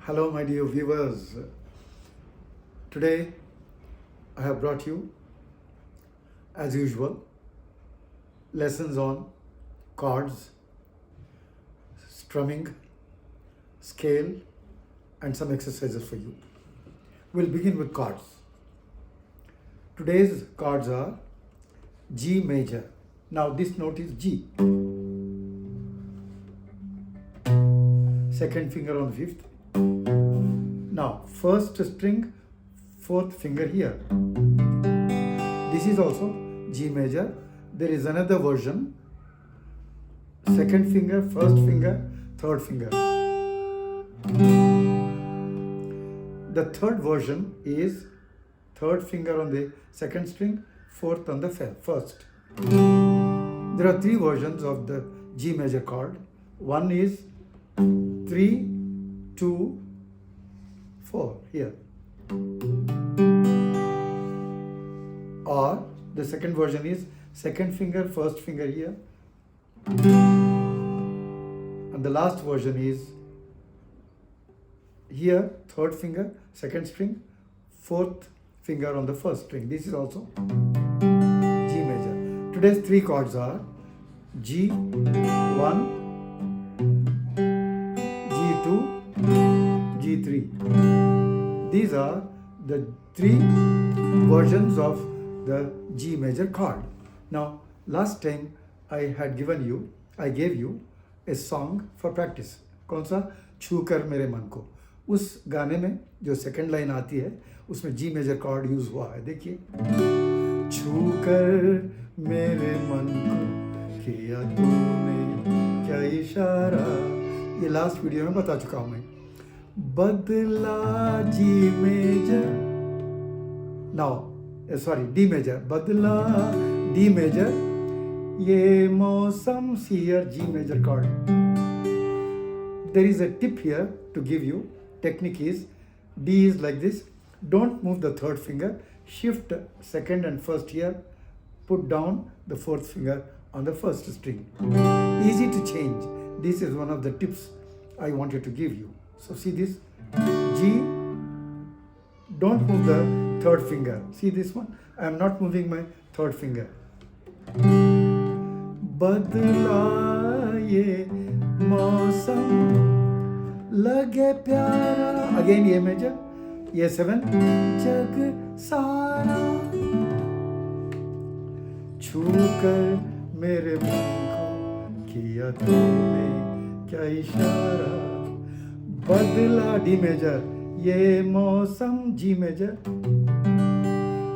Hello, my dear viewers. Today I have brought you, as usual, lessons on chords, strumming, scale, and some exercises for you. We'll begin with chords. Today's chords are G major. Now this note is G. Second finger on fifth. Now first string, fourth finger here. This is also G major. There is another version. Second finger, first finger, third finger. The third version is third finger on the second string, fourth on the first. There are three versions of the G major chord. One is 3, 2, 4 here. Or the second version is second finger, first finger here. And the last version is here, third finger, second string, fourth finger on the first string. This is also G major. Today's three chords are G1, G2, G3. These are the three versions of the G major chord. Now, last time I gave you a song for practice. कौन सा? छू कर मेरे मन को. उस गाने में जो सेकंड लाइन आती है उसमें जी मेजर कॉर्ड यूज हुआ है. देखिए, छू कर मेरे मन को किया तूने क्या इशारा. ये लास्ट वीडियो में बता चुका हूं मैं. बदला जी मेजर, डी मेजर. बदला डी मेजर, ये मौसम here G major chord. There is a tip here to give you. Technique is D is like this. Don't move the third finger. Shift second and first here. Put down the fourth finger on the first string. Easy to change. This is one of the tips I wanted to give you. So see this G. Don't move the third finger. See this one? I am not moving my third finger. बदला ये मौसम लगे प्यारा. Again A major. ये 7. जग सारा छू कर मेरे मन को किया तूने क्या इशारा. बदला D major, ये मौसम G major.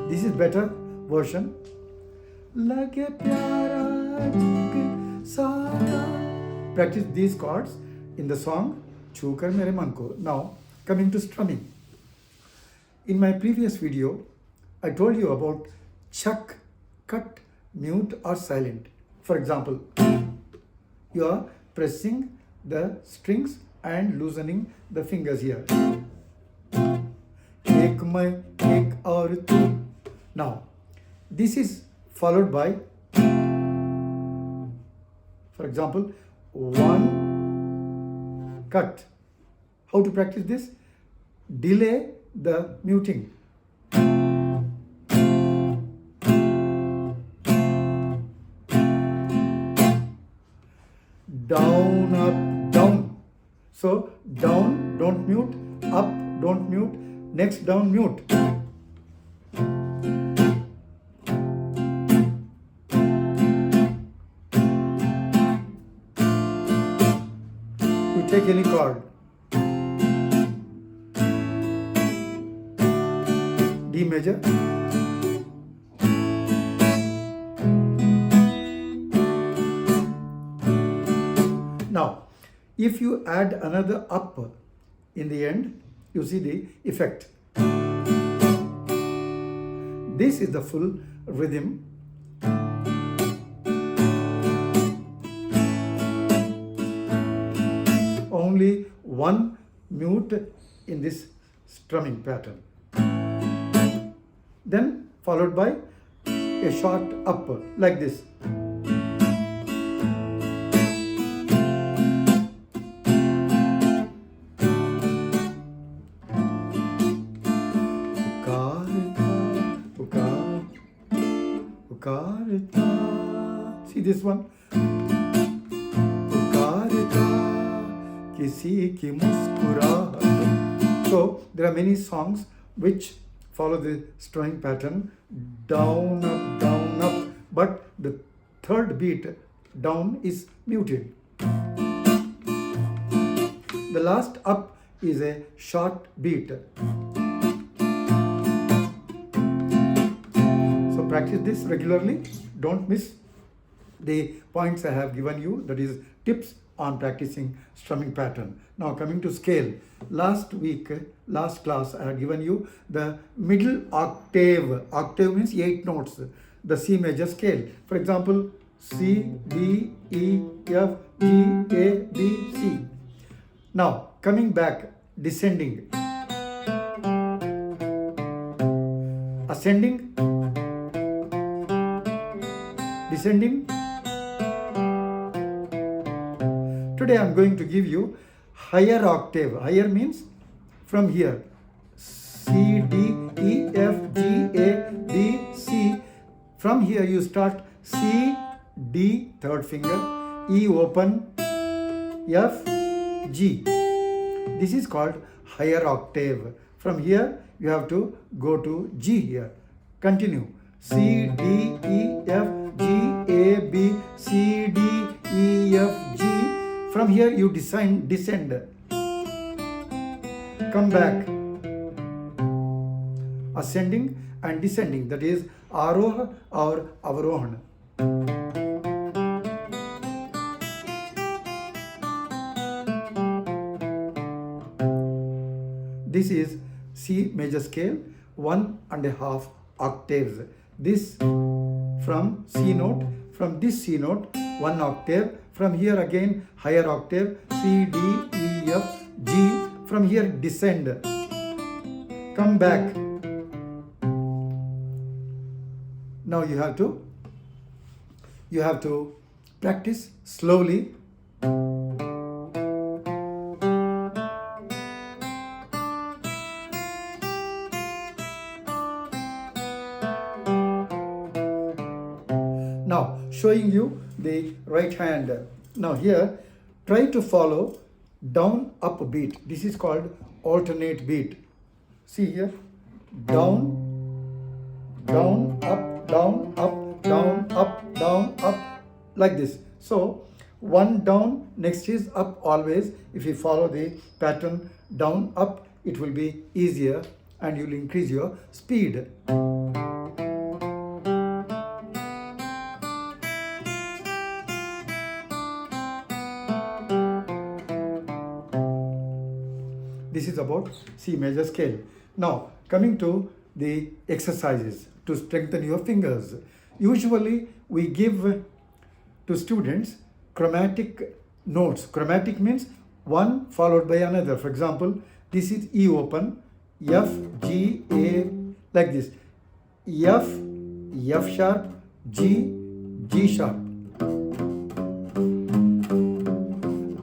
This is better version. लगे प्यारा जग सारा. Practice these chords in the song छू कर मेरे मन को. Now coming to strumming. In my previous video, I told you about chuck, cut, mute or silent. For example, you are pressing the strings and loosening the fingers here. एक मैं एक और तू. Now, this is followed by, for example, 1 cut. How to practice this? Delay the muting. Down, up, down. So down, don't mute. Up, don't mute. Next down, mute. You take any chord. D major. Now, if you add another up in the end, you see the effect. This is the full rhythm. Only one mute in this strumming pattern. Then followed by a short up like this. Pukarta. See this one. पुकारता किसी की मुस्कुराहट. So there are many songs which follow the strumming pattern, down up, but the third beat down is muted. The last up is a short beat. So practice this regularly. Don't miss the points I have given you, that is tips on practicing strumming pattern. Now coming to scale. Last class I had given you the middle octave. Octave means 8 notes. The C major scale. For example, C, D, E, F, G, A, B, C. Now coming back, descending. Ascending. Descending. Today I am going to give you higher octave. Higher means from here. C, D, E, F, G, A, B, C. From here you start C, D, third finger, E open, F, G. This is called higher octave. From here you have to go to G here. Continue. C, D, E, F, G, A, B, C, D, E, F, G. From here you descend. Come back. Ascending and descending, that is Aroha or Avarohan. This is C major scale, 1.5 octaves. This from C note, from this C note, 1 octave. From here again higher octave, C, D, E, F, G. From here descend. Come back. Now you have to practice slowly. Now showing you the right hand. Now here try to follow down up beat. This is called alternate beat. See here, down, down, up, down, up, down, up, down, up, like this. So one down, next is up always. If you follow the pattern down, up, it will be easier and you will increase your speed. This is about C major scale. Now coming to the exercises to strengthen your fingers. Usually we give to students chromatic notes. Chromatic means one followed by another. For example, this is E open, F, G, A, like this. F, F sharp, G, G sharp.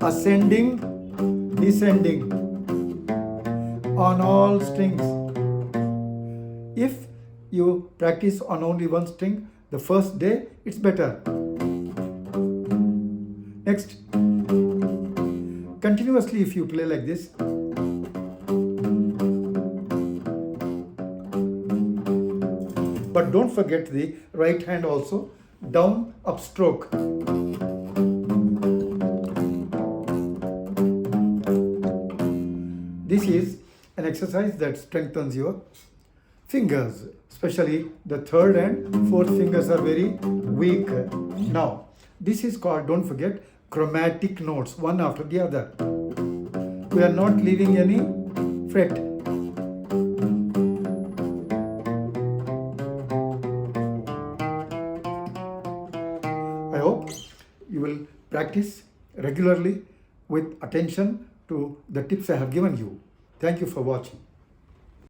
Ascending, descending on all strings. If you practice on only one string, the first day it's better. Next, continuously if you play like this, but don't forget the right hand also, down, up stroke. This is an exercise that strengthens your fingers, especially the third and fourth fingers are very weak. Now, this is called, don't forget, chromatic notes, one after the other. We are not leaving any fret. I hope you will practice regularly with attention to the tips I have given you. Thank you for watching.